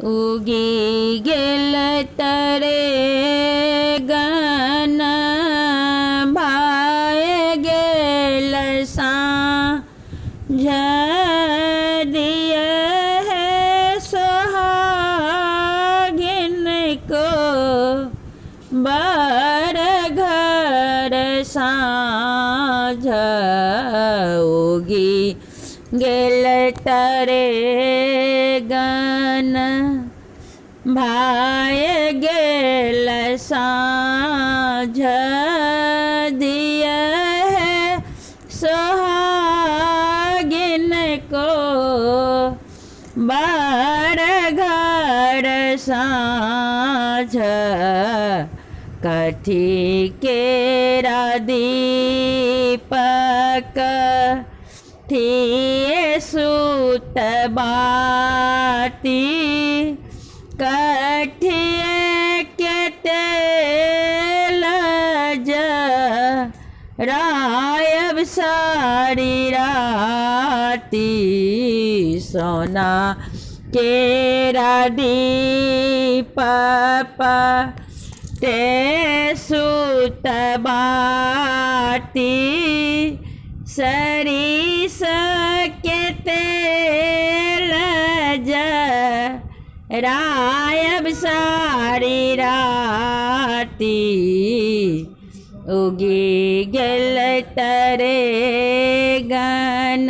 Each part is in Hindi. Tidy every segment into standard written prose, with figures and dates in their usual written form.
उगी गेल तरे गन भाए गेल सांझ दिए है सोहागिन को बर घर साँझ उगी गेल तरे गन भाए गेल साँझ दिए है सोहागिन को बर घर साँझ कथी केरा दीपक थिए सूत बाती कठिए के तेल रायब सारी राती सोना केरा दीपक ते सूत बाती सरिस के तेल रायब सारी राती उगी गेल तरे गन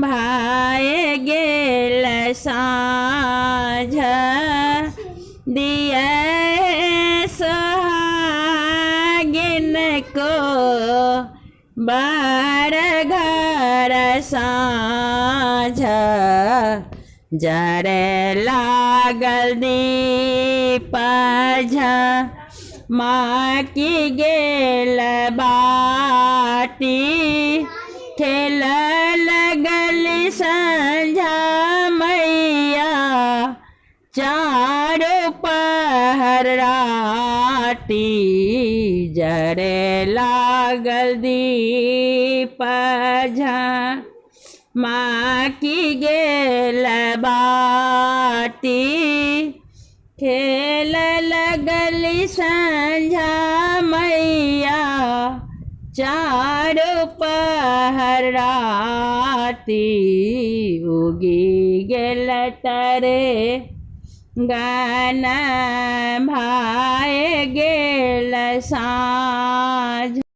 भाए गेल साँझ दिए सोहागिन को बर घर साँझ जरे लागल दीप माँ की गेल बाटी खेल लगल संझा मैया चारों पहर राती जरे लागल दीप माँ की गेल बाटी खेल लगल संझा मैया चारों पहर राती उगी गेल तरे गन भाए गेल साँझ।